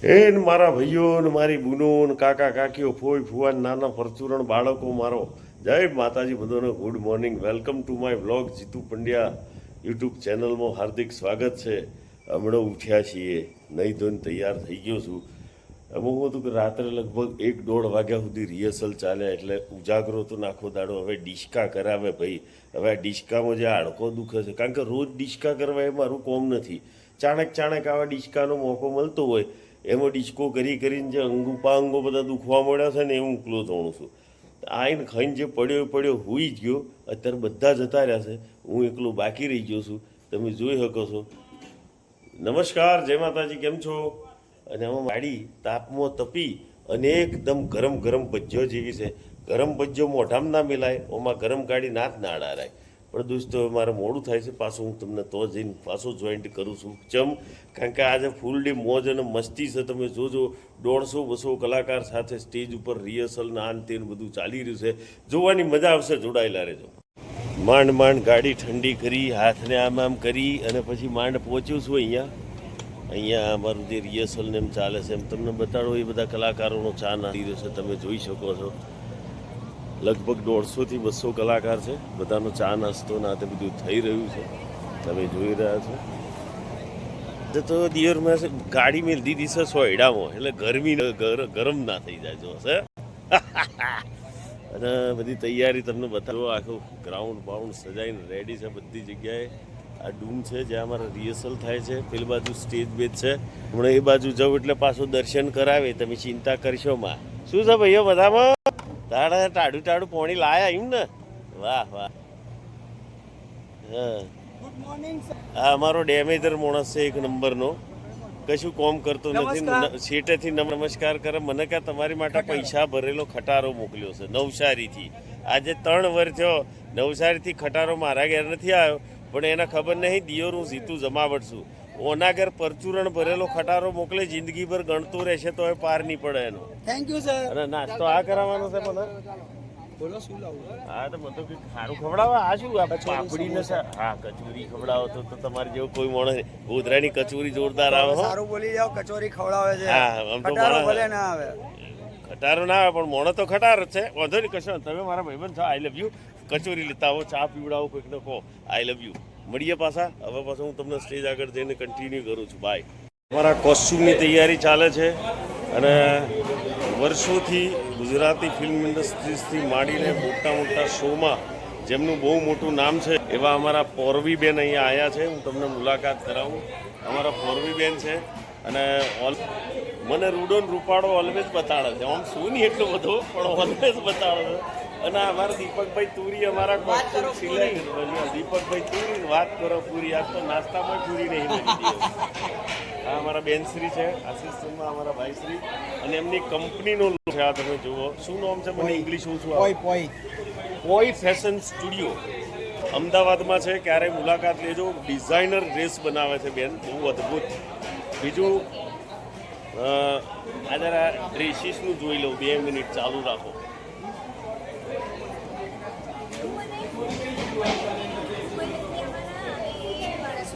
એ ને મારા ભાઈઓ ને મારી બુનો ને કાકા કાકીઓ ફોઈ ફુવાન નાના પરચુરણ બાળકો મારો જય માતાજી બધાને good morning welcome to my vlog Jitu Pandya YouTube ચેનલમાં હાર્દિક સ્વાગત છે. હમણાં ઉઠ્યા છીએ, નહીં ધોઈને તૈયાર થઈ ગયો છું. અમુક હતું કે રાત્રે લગભગ 1-1.5 વાગ્યા સુધી રિહર્સલ ચાલ્યા એટલે ઉજાગરો તો નાખો દાડો. હવે ડિસ્કા કરાવે ભાઈ. હવે આ ડિસ્કામાં જે હાડકો દુખે છે, કારણ કે રોજ ડિસ્કા કરવા એ મારું કોમ નથી. ચાણક આવા ડિસ્કાનો મોકો મળતો હોય એમાં ડિસ્કો કરીને જે અંગો બધા દુખવા મળ્યા છે ને એ હું એકલો જાણું છું. આઈને ખાઈને જે પડ્યો હોઈ જ ગયો. અત્યારે બધા જતા રહ્યા છે, હું એકલો બાકી રહી ગયો છું. તમે જોઈ શકો છો. નમસ્કાર, જય માતાજી, કેમ છો? અને આમાં વાડી તાપમાં તપી અને એકદમ ગરમ ભજ્યો જેવી છે. ગરમ ભજ્યો મોઢામાં ના મિલાય, ઓમાં ગરમ ગાડી ના જ ના અડારાય. પણ દોસ્તો મારે મોડું થાય છે, પાછું હું તમને તો જઈને પાછું જોઈન્ટ કરું છું. કારણ કે આજે ફૂલ ડે મોજ અને મસ્તી છે. તમે જોજો 150-200 કલાકાર સાથે સ્ટેજ ઉપર રિહર્સલ ના આન તેન બધું ચાલી રહ્યું છે. જોવાની મજા આવશે, જોડાયેલા રહેજો. માંડ ગાડી ઠંડી કરી, હાથને આમ કરી અને પછી માંડ પહોંચ્યું છું અહીંયા અમારું જે રિહર્સલ ને એમ ચાલે છે એમ તમને બતાડો. એ બધા કલાકારોનો ચા નાખી રહ્યો છે, તમે જોઈ શકો છો. લગભગ 150-200 કલાકાર છે. બધાનો ચા નાસ્તો ના તે બધું થઈ રહ્યું છે, તમે જોઈ રહ્યા છો. તો દિયર મેં ગાડી મેં દીધી છે સોયડામાં, એટલે ગરમ ના થઈ જાય જો છે. અને બધી તૈયારી તમને બતાવો. આખું ગ્રાઉન્ડ બાઉન્ડ સજાઈને રેડી છે બધી જગ્યાએ. આ ડૂમ છે જ્યાં અમારા રિહર્સલ થાય છે. પેલી બાજુ સ્ટેજ બેજ છે. હમણાં એ બાજુ જાઉં એટલે પાછું દર્શન કરાવે, તમે ચિંતા કરશો માં. શું છે ભાઈઓ બધામાં? ટાઢું પોણી લાયા એમ ને? વાહ. હા, અમારો ડેમેજર માણસ છે, 1 નંબરનો. કશું કોમ કરતો નથી. શેઠેથી નમસ્કાર કરે મને કે તમારી માટે પૈસા ભરેલો ખટારો મોકલ્યો છે નવસારીથી. આજે 3 વર્ષ થયો નવસારીથી ખટારો મારા ઘેર નથી આવ્યો, પણ એને ખબર નહીં દિયોર હું જીતું જમાવટ છું. ઓના ઘેર પરચુરણ ભરેલો ખટારો મોકલે, જિંદગીભર ગણતો રહેશે તો પાર નહીં પડે એનો. Thank you sir. અને નાસ્તો આ કરાવવાનો છે મને. બોલો શું લાવું? હા તો બધું કંઈક સારું ખવડાવો. આ શું પાપડી ને? હા, કચોરી ખવડાવો તો તમારે જેવું કોઈ માણસ. ગોધરાની કચોરી જોરદાર આવે. સારું બોલી જાવ, કચોરી ખવડાવે છે. હા, આમ તો ભલે ના આવે, ખટારો ના આવે પણ મોણો તો ખટાર જ છે. વાંધો નહીં, કશો. તમે મારા ભાઈબંધ છો, આઈ લવ યુ. કચોરી લેતા આવો, ચા પીવડાવો કોઈકને, કહો આઈ લવ યુ. મળીએ પાછા. હવે પાછું હું તમને સ્ટેજ આગળ જઈને કન્ટિન્યુ કરું છું. બાય. અમારા કોસ્ચ્યુમની તૈયારી ચાલે છે અને વર્ષોથી ગુજરાતી ફિલ્મ ઇન્ડસ્ટ્રીઝથી માંડીને મોટા શોમાં જેમનું બહુ મોટું નામ છે એવા અમારા પૌરવીબેન અહીંયા આવ્યા છે. હું તમને મુલાકાત કરાવું. અમારા પૌરવીબેન છે અને મને રૂડો ને રૂપાળો ઓલવેઝ બતાડે છે. આમ શું નહીં એટલો બધો, પણ ઓલવેઝ બતાડે છે. અને અમારા દીપકભાઈ તુરી, અમારા કોસ્ચ્યુમ સિલેક્ટ. દીપકભાઈ તુરી વાત કરો પૂરી. આજ તો નાસ્તામાં પૂરી નહીં મળી. આ અમારા બેનશ્રી છે, આસિસ્ટન્ટમાં અમારા ભાઈશ્રી, અને એમની કંપનીનો છે. આ તમે જુઓ, શું નામ છે? મને ઇંગ્લિશ હું છું. પોઈ ફેશન સ્ટુડિયો અમદાવાદમાં છે. ક્યારેય મુલાકાત લેજો. ડિઝાઇનર ડ્રેસ બનાવે છે બેન, બહુ અદ્ભુત. બીજું આ જરા ડ્રેસીસનું જોઈ લઉં. 2 મિનિટ ચાલુ રાખો.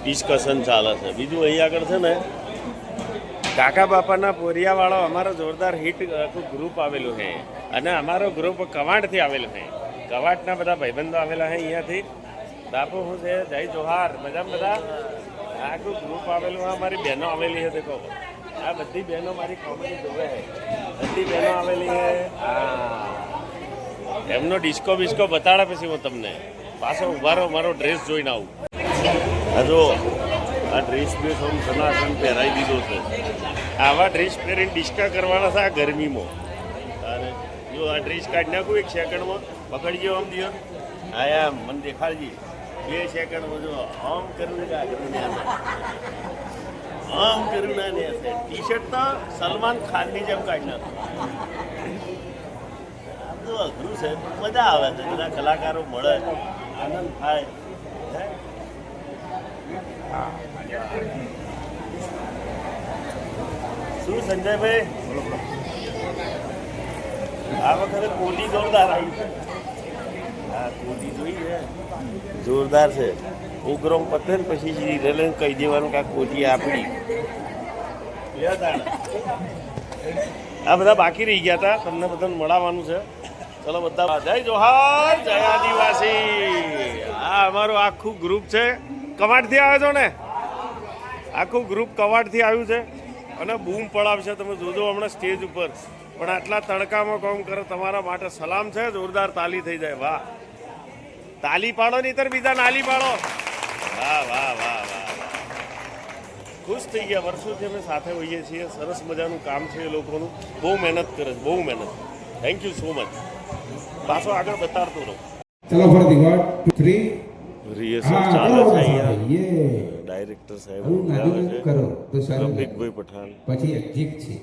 ડિસ્કશન ચાલે છે. બીજું અહીં આગળ છે ને કાકા બાપાના પોરિયાવાળો અમારો જોરદાર હિટ આખું ગ્રુપ આવેલું છે. અને અમારો ગ્રુપ કવાંટથી આવેલો છે. કવાંટના બધા ભાઈબંધો આવેલા છે અહીંયાથી. બાપુ હું છે, જય જોહાર. મજામાં બધા? આખું ગ્રુપ આવેલું છે. અમારી બહેનો આવેલી છે. દેખો, આ બધી બહેનો મારી કોમેડી જોવે છે. બધી બહેનો આવેલી છે. હા, એમનો ડિસ્કો બિસ્કો બતાડે પછી હું તમને પાછો ઉભારો મારો ડ્રેસ જોઈને આવું. હા જો, આ ડ્રેસ બેસ આમ સનાસન પહેરાવી દીધો છે. આવા ડ્રેસ પહેરીને ડિસ્કા કરવાના છે આ ગરમીમાં. અને જો આ ડ્રેસ કાઢી નાખું 1 સેકન્ડમાં. પકડી ગયો આમ દિયો. હા આમ મને દેખાડજી 2 સેકન્ડમાં. જો આમ કર્યું ને આમ કર્યું ના ને હશે. ટી શર્ટ તો સલમાન ખાનની જેમ કાઢી નાખું. આમ તો અઘરું છે, મજા આવે છે. બધા કલાકારો મળે, આનંદ થાય. શું સંજયભાઈ, આ વખતે કોટી જોરદાર આવી છે. હા, કોટી જોઈ છે, જોરદાર છે. પ્રોગ્રામ પતે ને પછી સિરિયલ કહી દેવાનું કે આ કોટી આપણી. આ બધા બાકી રહી ગયા હતા, તમને બધાને મળવાનું છે. ચલો બધા જય જોહાર, જય આદિવાસી. આ અમારું આખું ગ્રુપ છે, કવાડથી આવ્યો છો ને? આખું ગ્રુપ કવાડથી આવ્યું છે અને બૂમ પડાવશે, તમે જોજો હમણાં સ્ટેજ ઉપર. પણ આટલા તડકામાં કામ કરે, તમારા માટે સલામ છે. જોરદાર તાલી થઈ જાય. વાહ, તાલી પાડો, નહીતર બીજા નાલી પાડો. વાહ વાહ વાહ વાહ વાહ. ખુશ થઈ ગયા. વર્ષોથી અમે સાથે હોઈએ છીએ. સરસ મજાનું કામ છે એ લોકોનું. બહુ મહેનત કરે છે, બહુ મહેનત. Thank you so much. પાછો આગળ બતાડતો રહો. ચલો ફરતી 1 2 3 રિહર્સલ ચાલે છે અહીંયા. યે ડાયરેક્ટર સાહેબ હું આવે છે, કરો તો સારું. રફીકભાઈ પઠાણ, પછી એક્ઝિટ છે,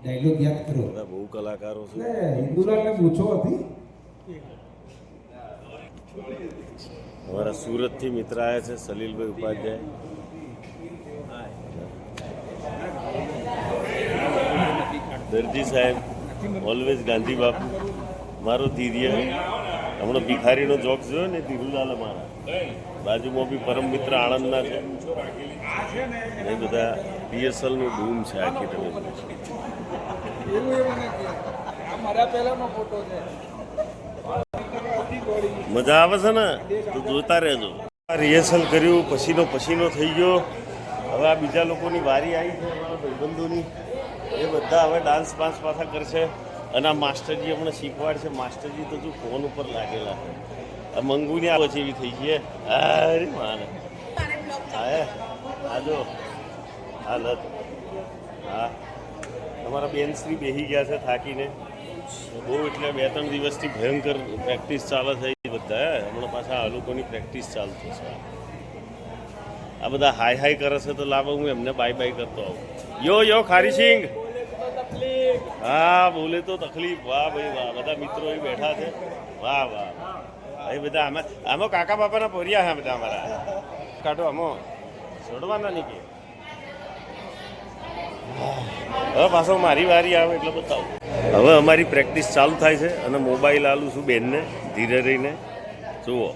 ડાયલોગ યાદ કરો. બધા બહુ કલાકારો છે. હિન્દુલાલને પૂછો હતી. અમારા સુરતથી મિત્ર આવ્યા છે, સલીલભાઈ ઉપાધ્યાય. દરજી સાહેબ, ઓલવેઝ ગાંધી બાપુ, મારો ધીર્ય. હમણાં ભિખારીનો જોક જોયો ને, ધીરુલાલ અમારા બાજુમાં બી પરમ મિત્ર આણંદના છે. એ બધા રિહર્સલનું ધૂમ છે આખી. તમે મજા આવે છે ને, તો જોતા રહેજો. રિહર્સલ કર્યું, પસીનો થઈ ગયો. હવે આ બીજા લોકોની વારી આવી છે, અમારા ભાઈબંધોની. એ બધા હવે ડાન્સ બાન્સ પાછા કરશે. અને આ માસ્ટરજી હમણાં શીખવાડશે. માસ્ટરજી તો જો ફોન ઉપર લાગેલા છે. આ મંગુની આ પછી એવી થઈ ગઈ. અરે માને હા, આ જો હા લત. હા, તમારા બેનશ્રી બેસી ગયા છે થાકીને બહુ. એટલે 2-3 દિવસથી ભયંકર પ્રેક્ટિસ ચાલે છે બધા. હમણાં પાછા આ લોકોની પ્રેક્ટિસ ચાલતી છે. આ બધા હાય કરે છે તો લાવો, હું એમને બાય કરતો આવું. યો ખારીસિંગ. હા, બોલે તો તકલીફ. વાહ ભાઈ વાહ. બધા મિત્રો એ બેઠા છે. વાહ વાહ ભાઈ. બધા આમાં કાકા બાપાના પોરિયા છે બધા અમારા. કાઢો આમાં છોડવાના નહીં કે. હવે પાછો મારી વારી આવે એટલે બતાવું. હવે અમારી પ્રેક્ટિસ ચાલુ થાય છે અને મોબાઈલ આલું છું બેનને, ધીરે રહીને જુઓ.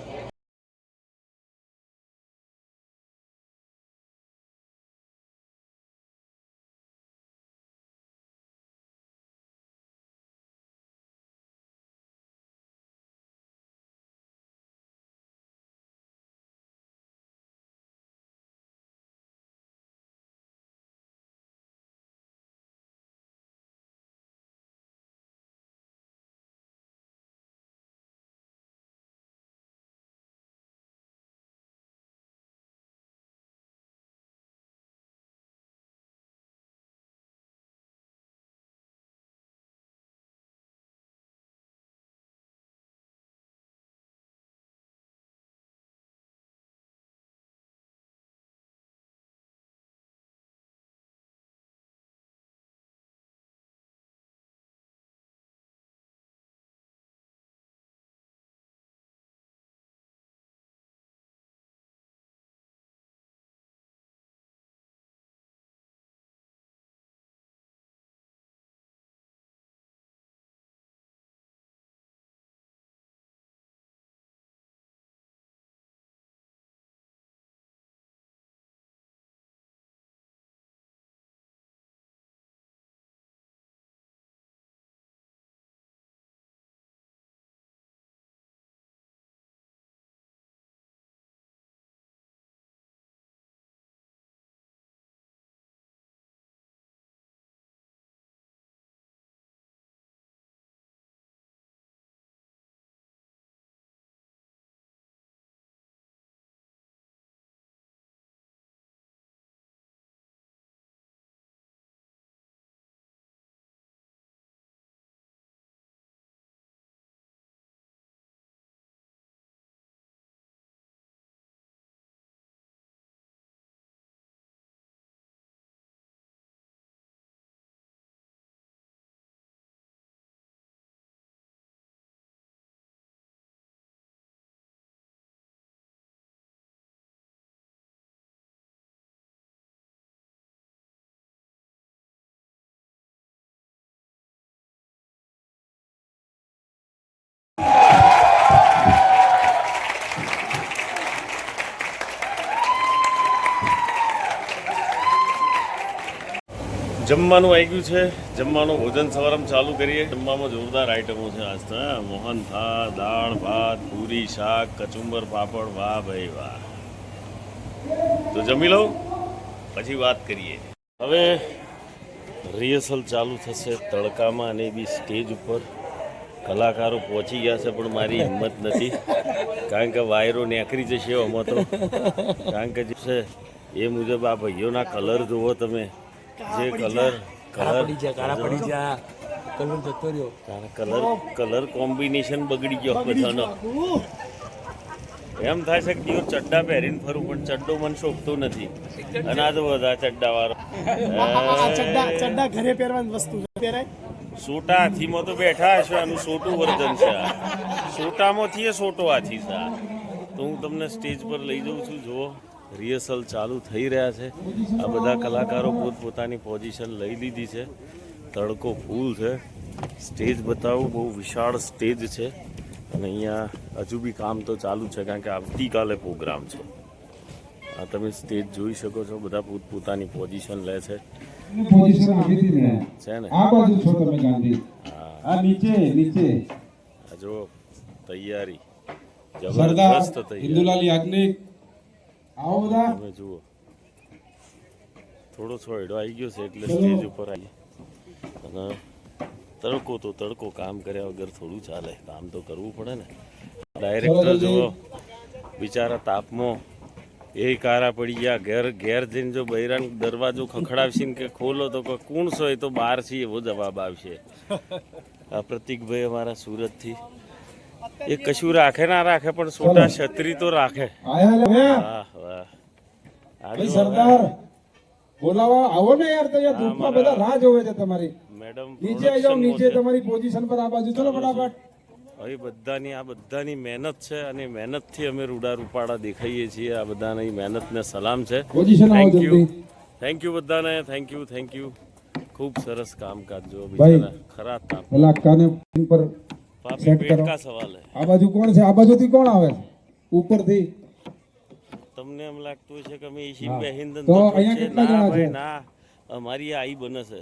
જમવાનું આવી ગયું છે. જમવાનું ભોજન સવારમાં ચાલુ કરીએ. જમવામાં જોરદાર આઈટમો છે આજ તો. મોહન થાળ, દાળ ભાત, પૂરી, શાક, કચુંબર, પાપડ. વાહ ભાઈ વાહ. તો જમી લઉં પછી વાત કરીએ. હવે રિહર્સલ ચાલુ થશે તડકામાં અને બી સ્ટેજ ઉપર કલાકારો પહોંચી ગયા છે, પણ મારી હિંમત નથી, કારણ કે વાયરો નેકરી જશે આમાં તો. કારણ કે જે છે એ મુજબ આ ભાઈઓના કલર જુઓ તમે, જે કલર કોમ્બિનેશન બગડી ગયો બધાનો. એમ થાય છે કે દીવો ચડ્ડા પહેરીને ફરું, પણ ચડ્ડો મને શોભતો નથી. અને આ તો બધા ચડ્ડા વાળો ચડ્ડા ઘરે પહેરવાની વસ્તુ પહેરાય. સોટા હાથીમાં તો બેઠા હશો, આનું સોટું વર્જન છે. સોટામાંથી એ સોટો હાથી છે. તો હું તમને સ્ટેજ પર લઈ જાઉં છું. જુઓ રિહર્સલ ચાલુ થઈ રહ્યા છે. આ બધા કલાકારો પોતપોતાની પોઝિશન લઈ લીધી છે. તડકો ફૂલ છે. સ્ટેજ બતાવું, બહુ વિશાળ સ્ટેજ છે. અને અહીંયા હજુ બી કામ તો ચાલુ છે, કારણ કે આવતીકાલે પ્રોગ્રામ છે. આ તમે સ્ટેજ જોઈ શકો છો. બધા પોતપોતાની પોઝિશન લે છે. પોઝિશન આપી દીધી ને. છે ને? આ બાજુ છો તમે ગાંધી. આ નીચે નીચે. આ જો તૈયારી સરદાર જબરદસ્ત તૈયારી. ઇન્દુલાલ યાજ્ઞિક આવો બધા. તમે જુઓ થોડો છોડો આવી ગયો છે એટલે સ્ટેજ ઉપર આવી. અને તડકો તો તડકો, કામ કર્યા વગર થોડું ચાલે, કામ તો કરવું પડે ને. ડાયરેક્ટર જુઓ બિચારા તાપમાં એ કારા પડી ગયા. ઘેર જઈને જો બૈરાન દરવાજો ખખડાવશે ને કે ખોલો તો કોણ છો, એ તો બહાર છે એવો જવાબ આવશે. આ પ્રતિકભાઈ અમારા સુરતથી, એ કશું રાખે ના રાખે પણ છોટા છત્રી તો રાખે. વાહ વાહ. ભાઈ સરદાર બોલાવા આવો ને યાર. તો યાર ધૂપમાં બધા રાહ જોવે છે તમારી. મેડમ નીચે આવી જાઓ, નીચે તમારી પોઝિશન પર. આ બાજુ ચલો ફટાફટ. હવે બધાની મહેનત છે, અને મહેનતથી અમે રૂડા રૂપાડા દેખાઈએ છીએ. આ બધાની મહેનતને સલામ છે. પોઝિશન આવો જલ્દી. થેન્ક યુ બધાને. Thank you. ખૂબ સરસ કામકાજ. જો ભાઈ, બિચારા ખરા તાપ. પેલા કાને પર પાપી સેટ પેટ કરો. કા સવાલ હે. આ બાજુ કોણ છે? આ બાજુથી કોણ આવે છે? ઉપરથી. તમને એમ લાગતું હોય છે કે અમે એસી હા. બેહીન તો અહીંયા કેટલા ના જણા ભાઈ છે? ના, અમારી આઈ બને છે.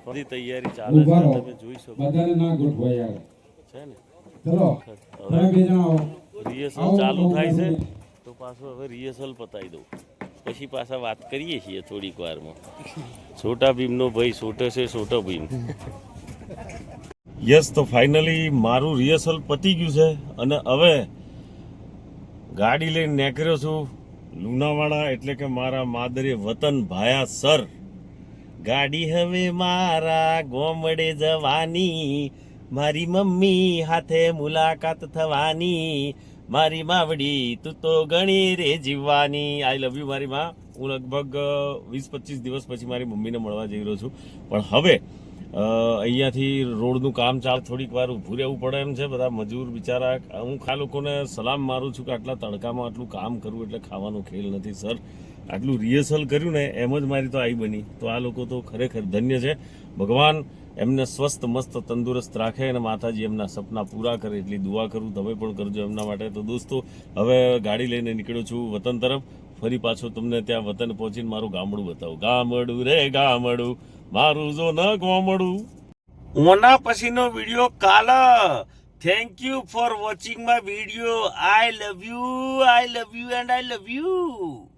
બધી તૈયારી ચાલે ઉભા છે, રહો. તમે જોઈ શકો બધાને ના ગોઠવાય યાર. છે ને. ચલો તમે બે જણા આવો. રિહર્સલ આવો, ચાલુ આવો, થાય છે, આવો. તો પાછું હવે રિહર્સલ પતાવી દઉં, પછી પાછા વાત કરીએ છીએ થોડીક વારમાં. છોટા ભીમનો ભાઈ છોટો છે, છોટો ભીમ. યસ, તો ફાઇનલી મારું રિહર્સલ પતી ગયું છે. અને હવે ગાડી લઈને નીકળ્યો છું લુણાવાડા, એટલે કે મારા માદરે વતન ભાયા સર. ગાડી હવે મારા ગોમડે જવાની, મારી મમ્મી હાથે મુલાકાત થવાની, મારી માવડી તું તો ઘણી રે જીવવાની. આઈ લવ યુ મારી માં. હું લગભગ 20-25 દિવસ પછી મારી મમ્મીને મળવા જઈ રહ્યો છું. પણ હવે અહીંયાથી રોડનું કામ ચાલ, થોડીક વાર ઊભું રહેવું પડે એમ છે. બધા મજૂર બિચારા. હું આ લોકોને સલામ મારું છું કે આટલા તડકામાં આટલું કામ કરવું એટલે ખાવાનો ખેલ નથી સર. આટલું રિહર્સલ કર્યું ને એમ જ મારી તો આઈ બની. તો આ લોકો તો ખરેખર ધન્ય છે. ભગવાન એમને સ્વસ્થ મસ્ત તંદુરસ્ત રાખે અને માતાજી એમના સપના પૂરા કરે એટલી દુઆ કરું. તમે પણ કરજો એમના માટે. તો દોસ્તો, હવે ગાડી લઈને નીકળ્યો છું વતન તરફ. ફરી પાછો તમને ત્યાં વતન પહોંચીને મારું ગામડું બતાવું. ગામડું રે ગામડું મારું જો ન ગોમડું. ઓના પછીનો વિડીયો કાલ. Thank you for watching my video. I love you and I love you.